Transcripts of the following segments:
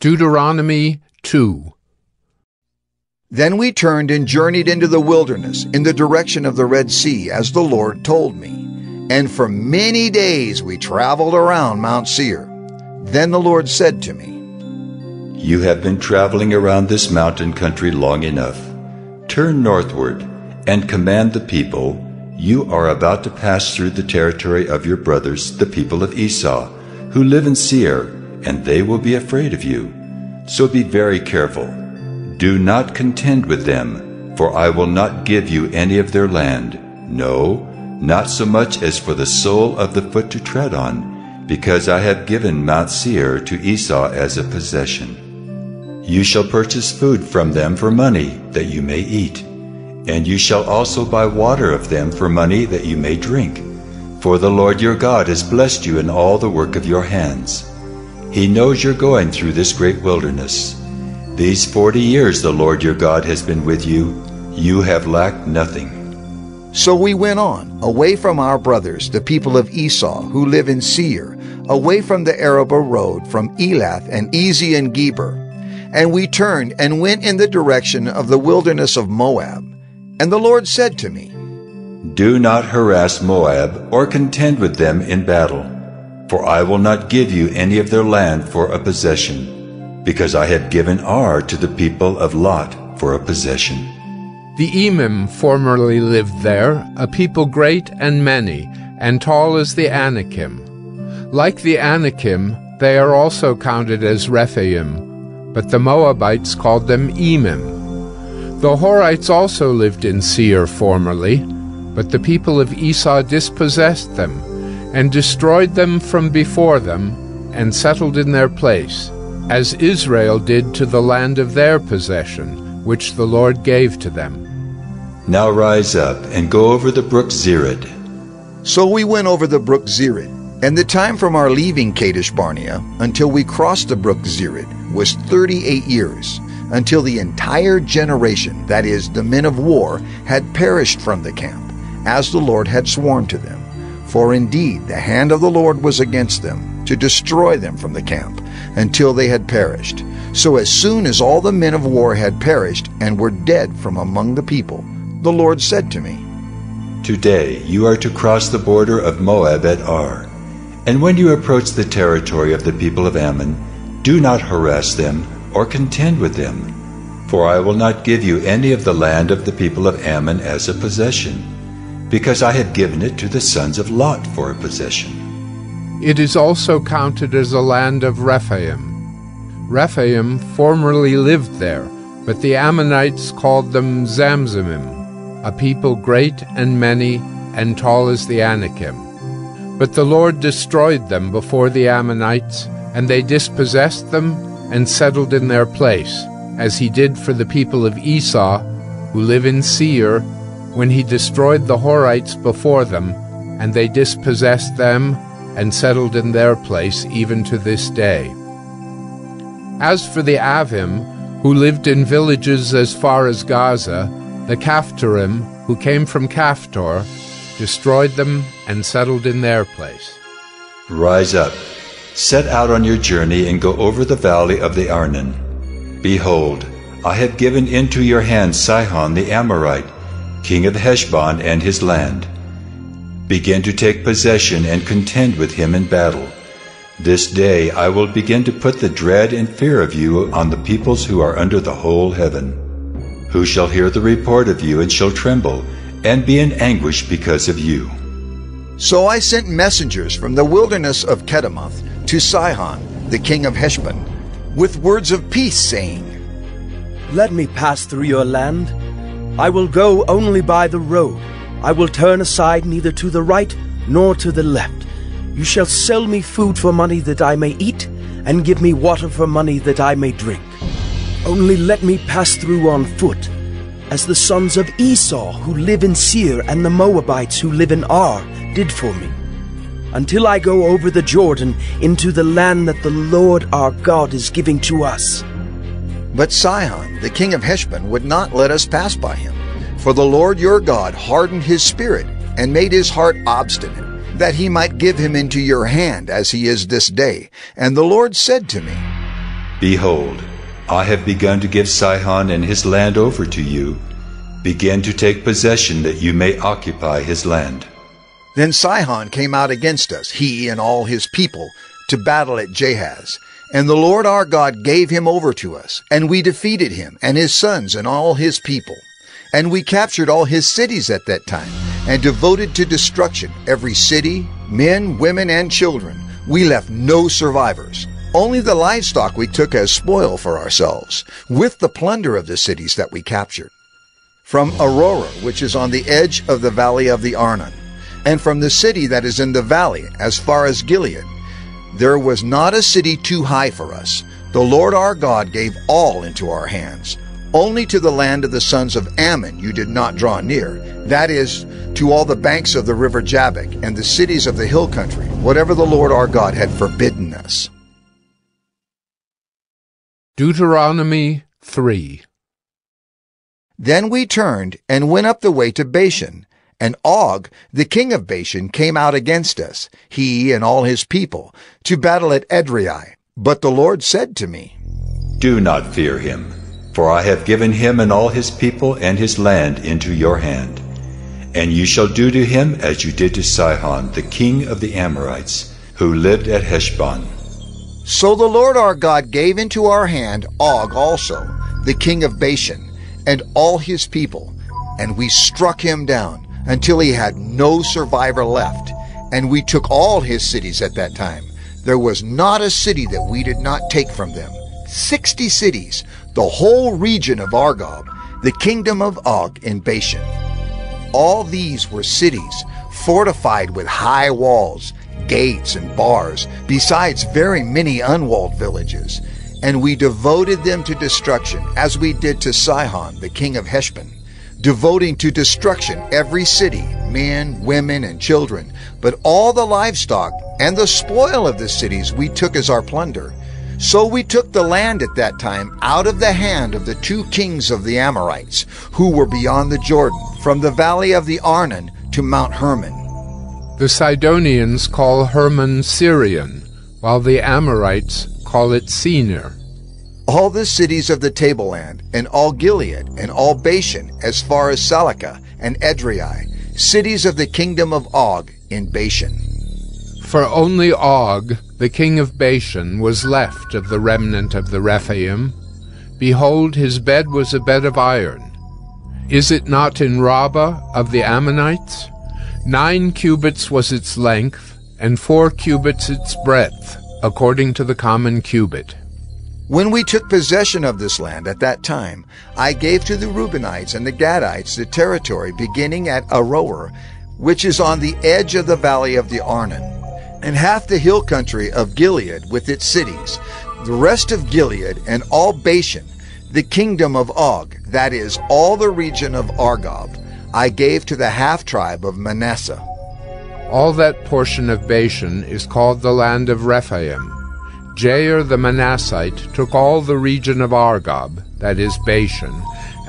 Deuteronomy 2. Then we turned and journeyed into the wilderness in the direction of the Red Sea, as the Lord told me. And for many days we traveled around Mount Seir. Then the Lord said to me, You have been traveling around this mountain country long enough. Turn northward and command the people. You are about to pass through the territory of your brothers, the people of Esau, who live in Seir, and they will be afraid of you. So be very careful. Do not contend with them, for I will not give you any of their land. No, not so much as for the sole of the foot to tread on, because I have given Mount Seir to Esau as a possession. You shall purchase food from them for money, that you may eat. And you shall also buy water of them for money, that you may drink. For the Lord your God has blessed you in all the work of your hands. He knows you're going through this great wilderness. These 40 years the Lord your God has been with you. You have lacked nothing. So we went on, away from our brothers, the people of Esau, who live in Seir, away from the Arabah road, from Elath and Ezion Geber. And we turned and went in the direction of the wilderness of Moab. And the Lord said to me, Do not harass Moab or contend with them in battle, for I will not give you any of their land for a possession, because I have given Ar to the people of Lot for a possession. The Emim formerly lived there, a people great and many, and tall as the Anakim. Like the Anakim, they are also counted as Rephaim, but the Moabites called them Emim. The Horites also lived in Seir formerly, but the people of Esau dispossessed them, and destroyed them from before them, and settled in their place, as Israel did to the land of their possession, which the Lord gave to them. Now rise up and go over the brook Zered. So we went over the brook Zered, and the time from our leaving Kadesh Barnea until we crossed the brook Zered was 38 years, until the entire generation, that is, the men of war, had perished from the camp, as the Lord had sworn to them. For indeed the hand of the Lord was against them, to destroy them from the camp, until they had perished. So as soon as all the men of war had perished and were dead from among the people, the Lord said to me, Today you are to cross the border of Moab at Ar. And when you approach the territory of the people of Ammon, do not harass them or contend with them, for I will not give you any of the land of the people of Ammon as a possession, because I have given it to the sons of Lot for a possession. It is also counted as a land of Rephaim. Rephaim formerly lived there, but the Ammonites called them Zamzumim, a people great and many, and tall as the Anakim. But the Lord destroyed them before the Ammonites, and they dispossessed them and settled in their place, as he did for the people of Esau, who live in Seir, when he destroyed the Horites before them, and they dispossessed them and settled in their place even to this day. As for the Avim, who lived in villages as far as Gaza, the Caphtorim, who came from Caphtor, destroyed them and settled in their place. Rise up, set out on your journey, and go over the valley of the Arnon. Behold, I have given into your hand Sihon the Amorite, king of Heshbon and his land. Begin to take possession and contend with him in battle. This day I will begin to put the dread and fear of you on the peoples who are under the whole heaven, who shall hear the report of you and shall tremble, and be in anguish because of you. So I sent messengers from the wilderness of Kedemoth to Sihon, the king of Heshbon, with words of peace, saying, Let me pass through your land. I will go only by the road. I will turn aside neither to the right nor to the left. You shall sell me food for money that I may eat, and give me water for money that I may drink. Only let me pass through on foot, as the sons of Esau who live in Seir and the Moabites who live in Ar did for me, until I go over the Jordan into the land that the Lord our God is giving to us. But Sihon, the king of Heshbon, would not let us pass by him. For the Lord your God hardened his spirit, and made his heart obstinate, that he might give him into your hand, as he is this day. And the Lord said to me, Behold, I have begun to give Sihon and his land over to you. Begin to take possession that you may occupy his land. Then Sihon came out against us, he and all his people, to battle at Jahaz. And the Lord our God gave him over to us, and we defeated him, and his sons, and all his people. And we captured all his cities at that time, and devoted to destruction every city, men, women, and children. We left no survivors. Only the livestock we took as spoil for ourselves, with the plunder of the cities that we captured. From Aurora, which is on the edge of the valley of the Arnon, and from the city that is in the valley, as far as Gilead, there was not a city too high for us. The Lord our God gave all into our hands. Only to the land of the sons of Ammon you did not draw near, that is, to all the banks of the river Jabbok and the cities of the hill country, whatever the Lord our God had forbidden us. Deuteronomy 3. Then we turned and went up the way to Bashan, and Og, the king of Bashan, came out against us, he and all his people, to battle at Edrei. But the Lord said to me, Do not fear him, for I have given him and all his people and his land into your hand. And you shall do to him as you did to Sihon, the king of the Amorites, who lived at Heshbon. So the Lord our God gave into our hand Og also, the king of Bashan, and all his people, and we struck him down, until he had no survivor left. And we took all his cities at that time. There was not a city that we did not take from them. 60 cities, the whole region of Argob, the kingdom of Og in Bashan. All these were cities, fortified with high walls, gates, and bars, besides very many unwalled villages. And we devoted them to destruction, as we did to Sihon, the king of Heshbon, devoting to destruction every city, men, women, and children. But all the livestock and the spoil of the cities we took as our plunder. So we took the land at that time out of the hand of the 2 kings of the Amorites, who were beyond the Jordan, from the valley of the Arnon to Mount Hermon. The Sidonians call Hermon Syrian, while the Amorites call it Senir. All the cities of the tableland, and all Gilead, and all Bashan, as far as Salakah and Edrei, cities of the kingdom of Og in Bashan. For only Og, the king of Bashan, was left of the remnant of the Rephaim. Behold, his bed was a bed of iron. Is it not in Rabbah of the Ammonites? 9 cubits was its length, and 4 cubits its breadth, according to the common cubit. When we took possession of this land at that time, I gave to the Reubenites and the Gadites the territory beginning at Aroer, which is on the edge of the valley of the Arnon, and half the hill country of Gilead with its cities, the rest of Gilead and all Bashan, the kingdom of Og, that is, all the region of Argob, I gave to the half-tribe of Manasseh. All that portion of Bashan is called the land of Rephaim. Jair the Manassite took all the region of Argob, that is Bashan,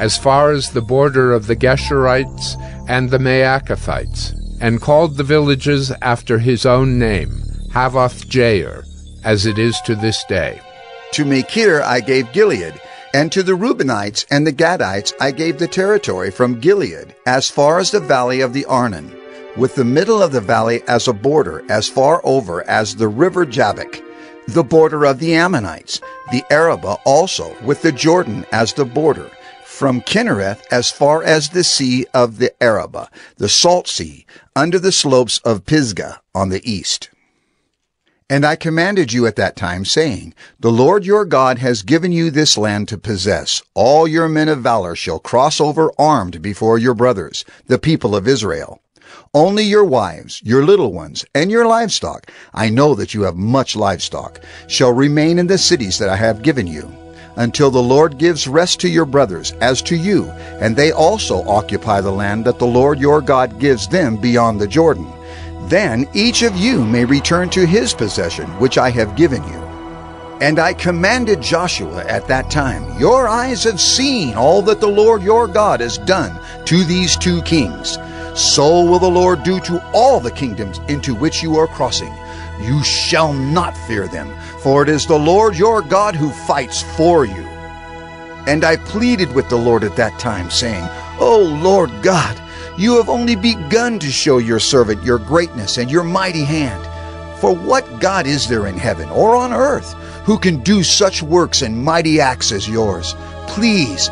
as far as the border of the Geshurites and the Maacathites, and called the villages after his own name, Havoth Jair, as it is to this day. To Machir I gave Gilead, and to the Reubenites and the Gadites I gave the territory from Gilead, as far as the valley of the Arnon, with the middle of the valley as a border, as far over as the river Jabbok, the border of the Ammonites, the Arabah also, with the Jordan as the border, from Kinnereth as far as the sea of the Arabah, the salt sea, under the slopes of Pisgah on the east. And I commanded you at that time, saying, The Lord your God has given you this land to possess. All your men of valor shall cross over armed before your brothers, the people of Israel. Only your wives, your little ones, and your livestock, I know that you have much livestock, shall remain in the cities that I have given you, until the Lord gives rest to your brothers as to you, and they also occupy the land that the Lord your God gives them beyond the Jordan. Then each of you may return to his possession, which I have given you. And I commanded Joshua at that time, Your eyes have seen all that the Lord your God has done to these 2 kings. So will the Lord do to all the kingdoms into which you are crossing. You shall not fear them, for it is the Lord your God who fights for you. And I pleaded with the Lord at that time, saying, O Lord God, you have only begun to show your servant your greatness and your mighty hand. For what God is there in heaven or on earth who can do such works and mighty acts as yours? Please,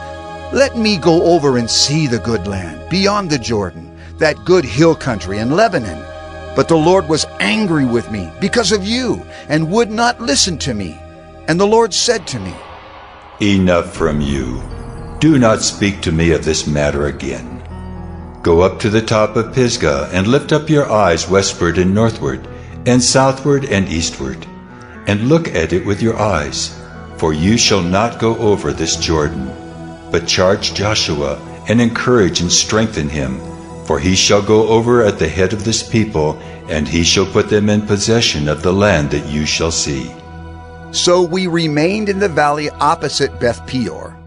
let me go over and see the good land beyond the Jordan, that good hill country in Lebanon. But the Lord was angry with me because of you and would not listen to me. And the Lord said to me, Enough from you. Do not speak to me of this matter again. Go up to the top of Pisgah and lift up your eyes westward and northward, and southward and eastward, and look at it with your eyes. For you shall not go over this Jordan, but charge Joshua, and encourage and strengthen him, for he shall go over at the head of this people, and he shall put them in possession of the land that you shall see. So we remained in the valley opposite Beth Peor,